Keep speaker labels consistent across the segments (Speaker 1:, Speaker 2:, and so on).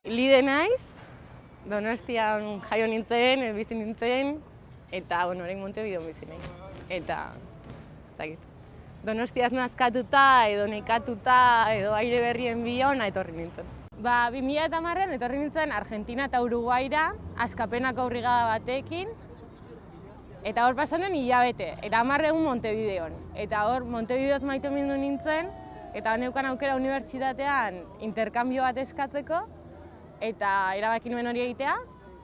Speaker 1: Lide naiz, Donostian jaio nintzen, bizi nintzen, eta orain Montevideon bizi nahi. Eta, ezagik, Donostiaz nazkatuta, edo nekatuta, edo aire berrien bila hona etorri nintzen. 2010an etorri nintzen Argentina eta Uruguaira, Askapenako brigada batekin, eta hor pasanen hilabete, eta 10 egun Montevideon. Eta hor Montevideoz maite mindu nintzen, eta neukan aukera unibertsitatean interkambio bat eskatzeko, eta erabaki nuen hori egitea,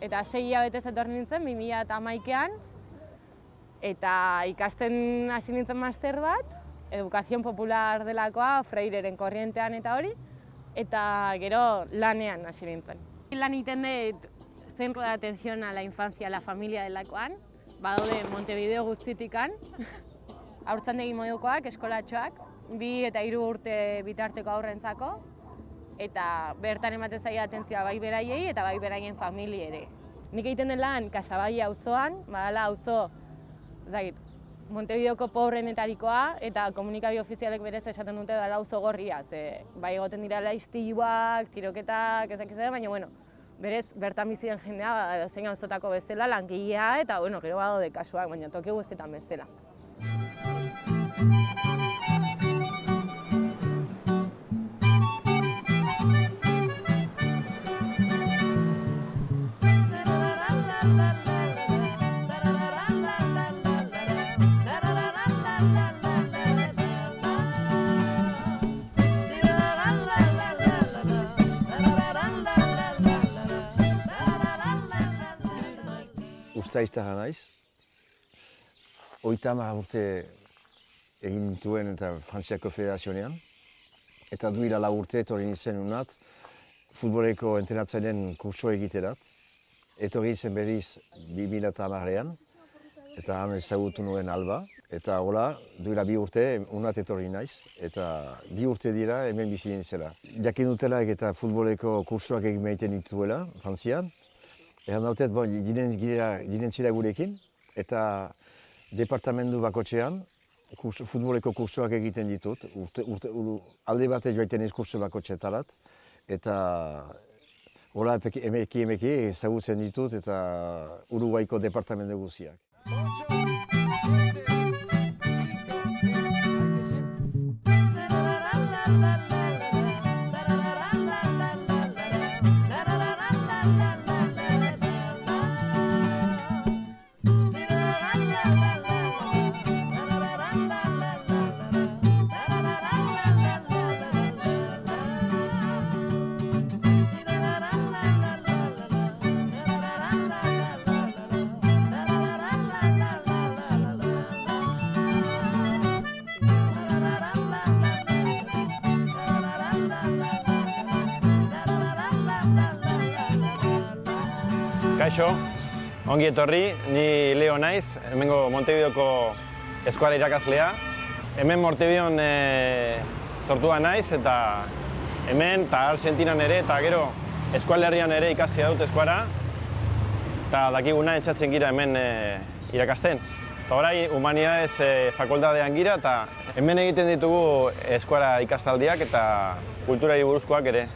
Speaker 1: eta 6 hilabetez etorri nintzen 2011an, eta ikasten hasi nintzen master bat, Educación Popular delakoa, Freireren korrientean eta hori, eta gero lanean hasi nintzen. Lan egiten dut Centro de Atención a la Infancia, a la Familia delakoan, badaude Montevideo guztitikan, haurtzandegi modukoak, eskolatxoak, 2 eta 3 urte bitarteko haurrentzako, eta bertan ematen zaila atentzioa bai beraiei eta bai beraien famili ere. Nik egiten den lan Casabaia auzoan, badala auzo, Montevideoko pobrenetarikoa, eta komunikabide ofizialek berez esaten dute dela auzo gorria, bai egoten dira istiluak, tiroketak, baina berez bertan bizi den jendea zein auzotako bezala langilea eta gero badaude kasuak, baina toki guztietan bezala.
Speaker 2: Uztaiztarra naiz. 30 urte egin nituen eta Frantziako Federazionean. Eta duela 4 urte etorri nintzen unat futboleko entrenatzaileen kurso egiterat. Etorri zen berriz 2010an, eta han ezagutu nuen Alba. Eta hola, duela 2 urte unat etorri naiz, eta 2 urte dira hemen bizi nintzela. Jakin dutela eta futboleko kursoak egin behiten dituela, Frantzian. Egan dautet, ginen zira gurekin, eta departamentu bakotxean futboleko kursoak egiten ditut. Alde batez joaiten ez kurso bakotxetarat, eta hola emeki ezagutzen ditut eta Uruguaiko departamentu guztiak.
Speaker 3: Kaixo, ongi etorri, ni Leo naiz, hemengo Montevideoko eskola irakaslea. Hemen Montevideon sortua naiz eta hemen eta Argentinan ere eta gero eskualderrian ere ikasi dut eskuara. Eta dakiguna etxatzen gira hemen irakasten. Eta orai Humanidades fakultatean gira eta hemen egiten ditugu eskuara ikastaldiak eta kulturari buruzkoak ere.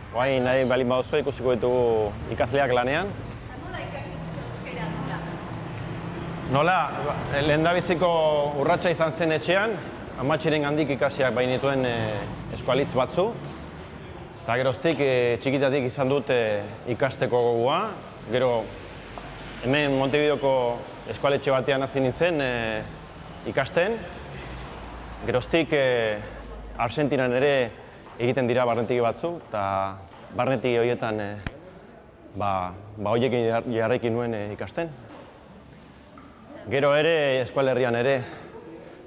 Speaker 3: Guain nahi balin baduzu ikusiko ditugu ikasleak lanean.
Speaker 4: Nola ikasi duzu euskara nola?
Speaker 3: Nola, lehendabiziko urratsa izan zen etxean, amatxiren handik ikasiak bainituen eskualitz batzu. Eta geroztik txikitatik izan dut ikasteko gogoa. Gero hemen Montevideoko eskualetxe batean hasi nintzen ikasten. Geroztik Argentinan ere egiten dira barnetegi batzu, eta barnetegi horietan horiekin jarraikin nuen ikasten. Gero ere eskualerrian ere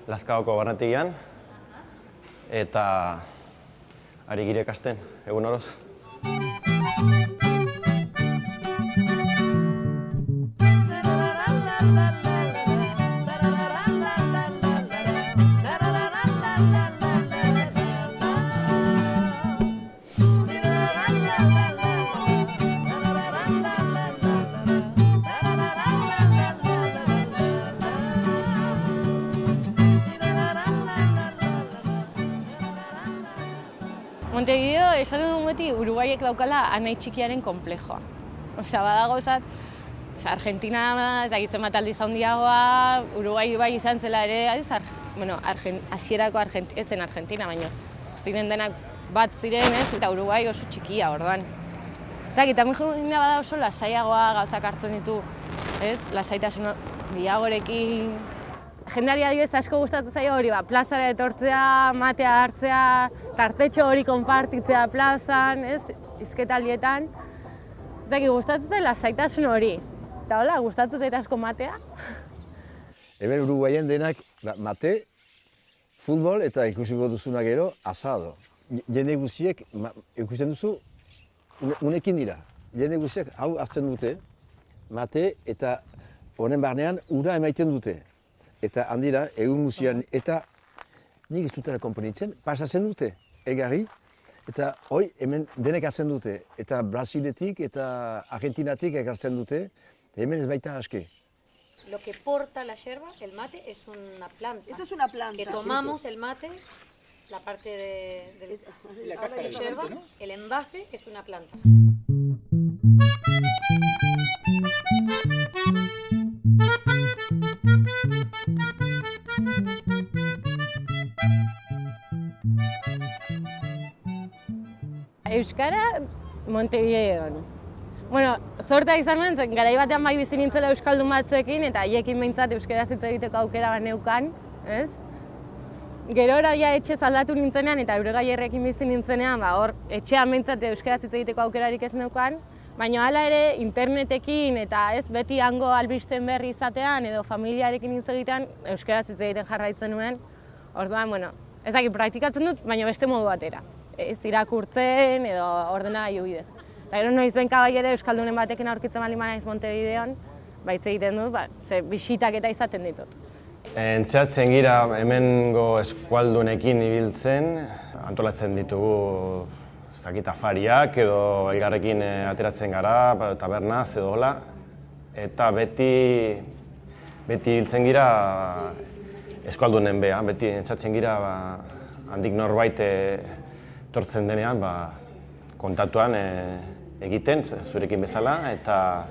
Speaker 3: Lazkaoko barnetegian, eta ari gire ikasten, egun oroz.
Speaker 1: Montevideo esaten dugu beti Uruguaiek daukala anai txikiaren konplejoa. Osea, badago zat, Argentina ez dakitzen bat aldiz handiagoa, Uruguai bai izan zela ere, hasierako ez zen Argentina, baina ziren denak bat ziren, eta Uruguai oso txikia, orduan. Eta Argentina bada oso lasaiagoa gauzak hartzen ditu, lasaitasun gehiagorekin. Jendeari adibidez asko gustatzen zaio hori, plazara etortzea, matea hartzea, tartetxo hori konpartitzea plazan, hizketaldietan. Gustatzen zaio lasaitasun hori. Eta hola, gustatzen zait asko matea.
Speaker 2: Hemen Uruguaien denak mate, futbol eta ikusiko duzuna gero asado. Jende guztiek ikusten duzu unekin dira. Jende guztiek hau hartzen dute, mate eta honen barnean ura emaiten dute. Eta handira, egun guztian, eta nik ez dutela konponitzen, pasatzen dute, egarri, eta hoi hemen denek hartzen dute. Eta Brasiletik eta Argentinatik ekartzen dute, hemen ez baita aske.
Speaker 4: Lo que porta la yerba, el mate, es una planta.
Speaker 5: Esto es una planta.
Speaker 4: Que tomamos el mate, la parte de la yerba, ¿no? El envase es una planta.
Speaker 1: Euskara Montevideon. Zortea izan nuen, garai batean bai bizi nintzela euskaldun batzuekin, eta haiekin behintzat euskaraz hitz egiteko aukera bat neukan, ez? Gerora ja etxez aldatu nintzenean eta Euregaierrekin bizi nintzenean, hor etxean behintzat euskaraz hitz egiteko aukerarik ez neukan, baina hala ere internetekin eta ez beti hango albisten berri izatean edo familiarekin hitz egitean euskaraz hitz egiten jarraitzen nuen. Orduan, ez dakit praktikatzen dut, baina beste modu batera. Ez irakurtzen edo ordenagailu bidez. Eta gero noizbenka bai ere euskaldunen batekin aurkitzen baldin banaiz Montevideon, hitz egiten dut, ze bisitak eta izaten ditut.
Speaker 3: Entzeatzen gira hemengo eskualdunekin ibiltzen, antolatzen ditugu afariak edo elgarrekin ateratzen gara, tabernaz edo hola. Eta beti hiltzen gira eskualdunen beha, beti entzatzen gira handik norbait etortzen denean kontatuan egiten, zurekin bezala, eta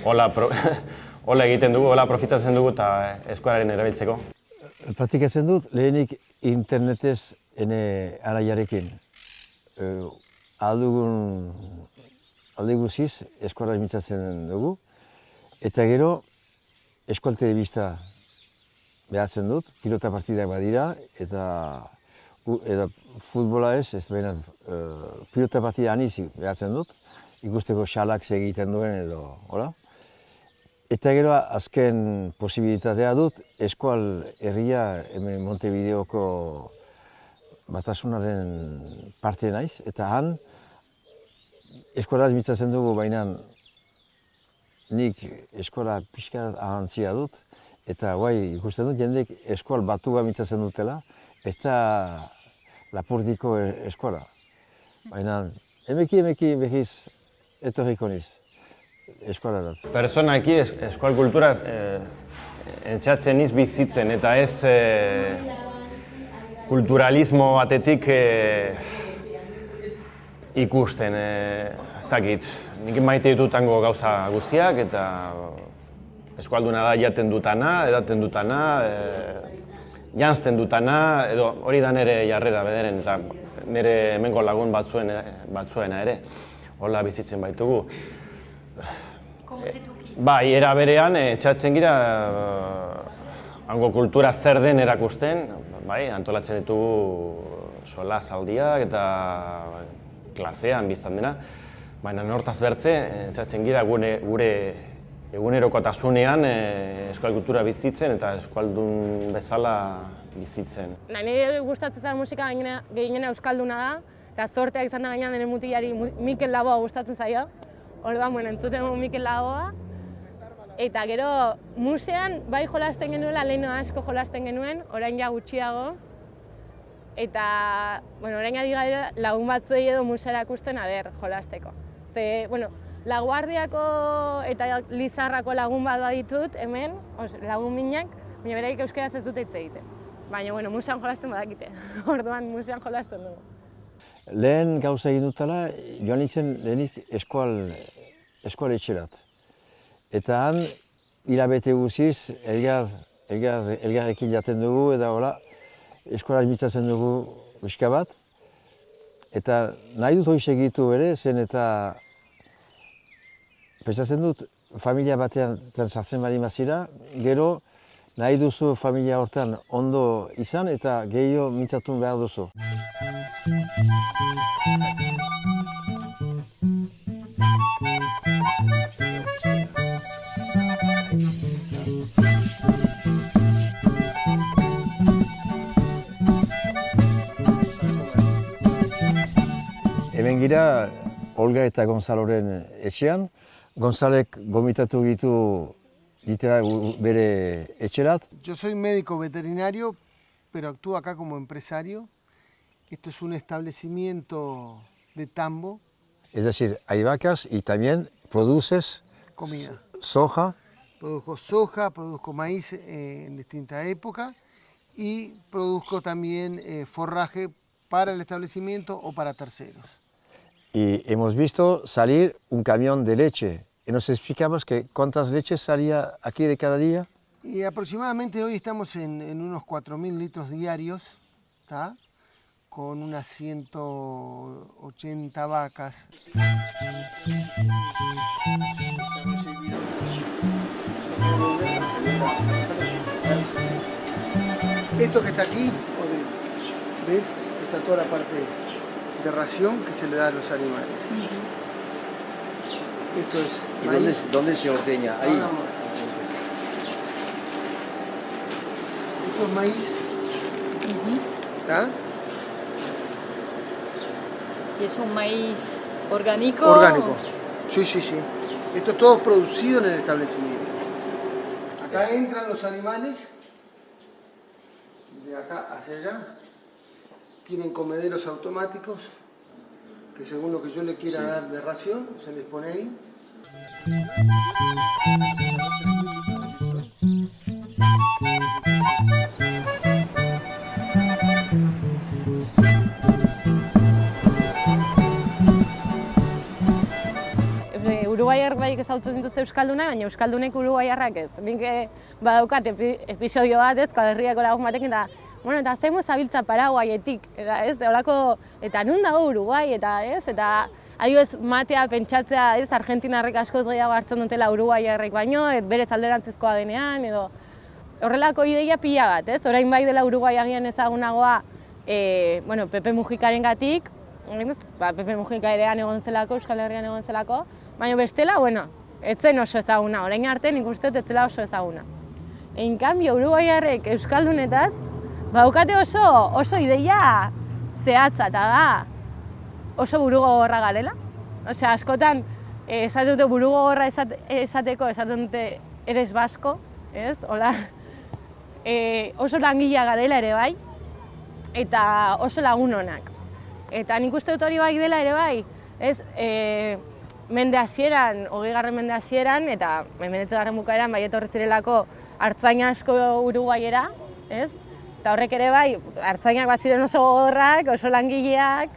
Speaker 3: hola egiten dugu, hola profitatzen dugu eta eskualaren erabiltzeko.
Speaker 2: Praktikatzen dut lehenik internetez ene araiarekin. Alde guziz eskualari mintzatzen dugu, eta gero eskual telebista behatzen dut, pilota partidak badira, eta futbola ez baina pilota partida anizik behatzen dut, ikusteko xalak egiten duen edo, hola. Eta gero azken posibilitatea dut, eskual herria hemen Montevideoko batasunaren parte naiz, eta han eskualaz mintzatzen dugu, baina nik eskola pixka ahantzia dut, eta guai ikusten dut jendek eskual batua mintzatzen dutela, ez da Lapurdiko eskola. Baina emeki behiz etorriko niz eskola dut.
Speaker 3: Personaki eskual kultura entzatzen niz bizitzen, eta ez kulturalismo batetik ikusten, zakit, nik maite ditut tango gauza guztiak eta eskalduna da jaten dutana, edaten dutana, janzten dutana, edo hori da nire jarrera bederen eta nire hemengo lagun batzuena ere, hola bizitzen baitugu. Bai, era berean, txatzen gira, hango kultura zer den erakusten, bai, antolatzen ditugu solasaldiak eta klasean biztan dena, baina hortaz bertze, txatzen gira gure egunerokotasunean euskal kultura bizitzen eta euskaldun bezala bizitzen.
Speaker 1: Nire gustatzen zara musika gehiena euskalduna da, eta zorteak izan da gaina nire mutilari Mikel Laboa gustatzen zaio. Orduan, entzuten Mikel Laboa. Eta gero, musean bai jolasten genuela, leheno asko jolasten genuen, orain ja gutxiago. Eta, orain adigara lagun batzuei edo musera ikusten jolasteko. Ze, Laguardiako eta Lizarrako lagun bat baditut hemen, lagun minak, baina beraik euskaraz ez dute hitz egiten. Baina, musean jolasten badakite, orduan musean jolasten dugu.
Speaker 2: Lehen gauza egin dutela, joan nintzen lehenik eskoaletxerat. Eta han, hilabete guziz, elgarrekin jaten dugu, eta hola, eskola mitzatzen dugu pixka bat. Eta nahi dut hori segitu ere, zen eta pentsatzen dut, familia batean sartzen bari mazira, gero nahi duzu familia hortan ondo izan eta gehiago mintzatun behar duzu. Hemen gira, Olga eta Gonzaloren etxean. Gonzalek gomitatu gitu bere etxerat.
Speaker 5: Yo soy médico veterinario, pero actúo acá como empresario. Esto es un establecimiento de tambo.
Speaker 2: Es decir, hay vacas y también produces
Speaker 5: comida.
Speaker 2: Soja.
Speaker 5: Produzco soja, produzco maíz en distintas épocas y produzco también forraje para el establecimiento o para terceros.
Speaker 2: Y hemos visto salir un camión de leche. Y nos explicamos que cuántas leches salía aquí de cada día.
Speaker 5: Y aproximadamente hoy estamos en unos 4.000 litros diarios, ¿tá? Con unas 180 vacas. Esto que está aquí, ¿ves? Está toda la parte de ración que se le da a los animales. Esto es maíz.
Speaker 2: ¿Y dónde se ordeña? Ahí.
Speaker 5: Esto es maíz. ¿Está?
Speaker 4: ¿Y es un maíz orgánico?
Speaker 5: Orgánico. Sí, sí, sí. Esto es todo producido en el establecimiento. Acá entran los animales, de acá hacia allá. Tienen comederos automáticos, que según lo que yo le quiera dar de ración, se les pone ahí.
Speaker 1: Uruguaiar baik ezagutzen dituzte euskalduna, baina euskaldunek uruguaiarrak ez. Nik badaukat episodio bat Euskal Herriako lagun batekin eta eta zemoz zabiltza Paraguayetik, eta nun dago Uruguai, eta adibidez matea pentsatzea, Argentinarrek askoz gehiago hartzen dutela uruguaiarrek baino, berez alderantzizkoa denean, edo horrelako ideia pila bat, orain bai dela Uruguai agian ezagunagoa, Pepe Mujikaren gatik, Pepe Mujika ere egon zelako, Euskal Herrian egon zelako, baina bestela, ez zen oso ezaguna, orain arte nik uste ez zela oso ezaguna. En cambio, uruguaiarrek euskaldunetaz, baukate oso ideia zehatza eta da oso burugogorra garela. Askotan, esaten dute burugogorra esateko, esaten dute eres basko, oso langilea garela ere bai, eta oso lagun onak. Eta nik uste dut hori bai dela ere bai, mende hasieran, 20. mende hasieran, eta 19. bukaeran bai etorri zirelako artzaina asko Uruguaiera, eta horrek ere bai, artzainak bat ziren oso gogorrak, oso langileak,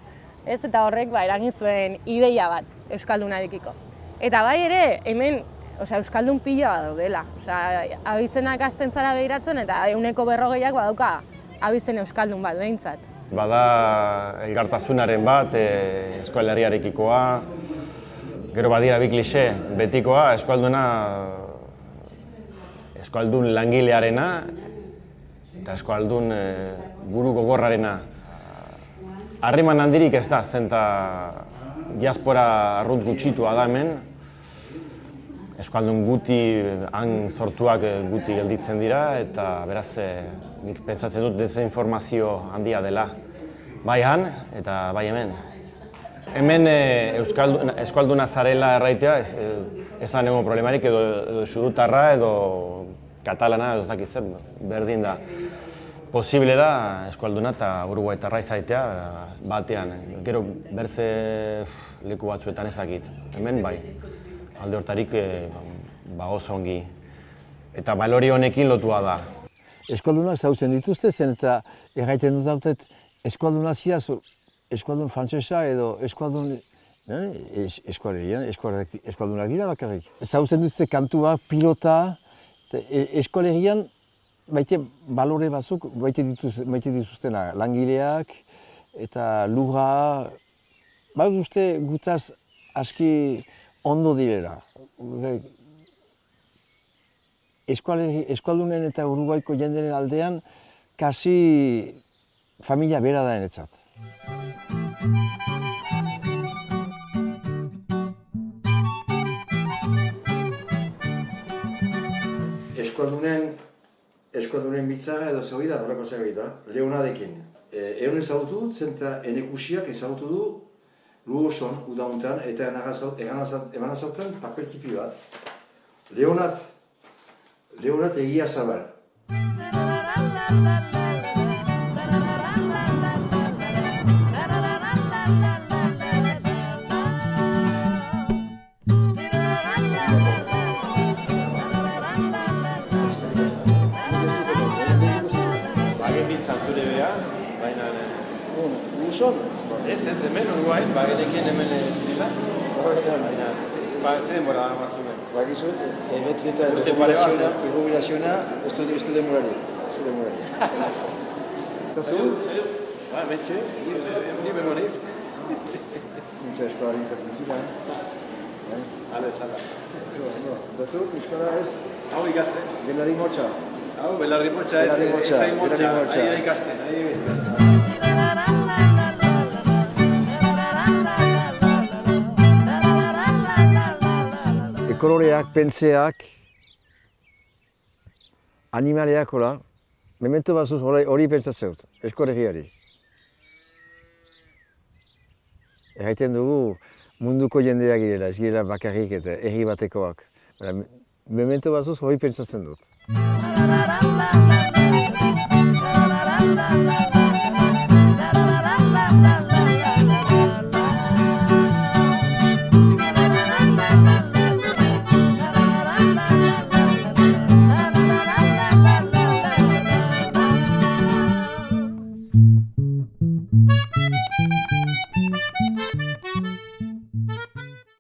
Speaker 1: ez? Eta horrek eragin zuen ideia bat euskaldunarekiko. Eta bai ere, hemen euskaldun pila bat daudela. Abizenak hasten zara behiratzen eta 140ak badauka abizen euskaldun bat behintzat.
Speaker 3: Bada elgartasunaren bat, Euskal Herriarekikoa, gero badira bi klixe, betikoa, euskaldun langilearena eta euskaldun buru gogorrarena. Harreman handirik ez da, zenta diaspora arrunt gutxitua da hemen. Euskaldun guti, han sortuak guti gelditzen dira, eta beraz, nik pentsatzen dut desinformazio handia dela. Bai han, eta bai hemen. Hemen euskalduna zarela erraitea, ez da nengo problemarik, edo xudutarra, edo katalana, edo zakiz zer, berdin da. Posible da euskalduna eta uruguaitarra izaitea batean. Gero berze leku batzuetan ezakit. Hemen bai, alde hortarik oso ongi. Eta balori honekin lotua da.
Speaker 2: Eskaldunak zautzen dituzte zen eta erraiten dut hautet eskalduna ziaz, eskaldun frantsesa edo eskaldun eskaldunak dira bakarrik. Zautzen dituzte kantua, pilota, eskalerian baite balore batzuk baite dituztena, langileak eta lurra, bat uste gutaz aski ondo direla. Eskaldunen eta Uruguaiko jenderen aldean kasi familia bera da enetzat. Eskaldunen bitzara edo zehoi da, horreko zerbait da, leonadekin. Egun ezagutu, zenta enekusiak ezagutu du lu oson, udauntan, eta egan azautan papel tipi bat. Leonat egia zabal.
Speaker 3: Ez, hemen Uruguain, bagenekin hemen zirela. Zer denbora da mazumen?
Speaker 2: Bakizu, emetrita irrubilaziona, ez du demorari. Eta zu?
Speaker 3: Metxe, ni memoriz.
Speaker 2: Muntza eskola rintzatzen zira.
Speaker 3: Ale, zala.
Speaker 2: Eta zu, eskola ez?
Speaker 3: Hau ikasten.
Speaker 2: Belari motxa.
Speaker 3: Hau, belarri motxa, ez zain motxa. Ahi da ikasten, ahi ikasten.
Speaker 2: Koloreak, pentseak, animaleak, hola, memento batzuz hori pentsatzeut, eskoregiari. Erraiten dugu munduko jendeak girela, ez girela bakarrik eta erri batekoak. Memento batzuz hori pentsatzen dut.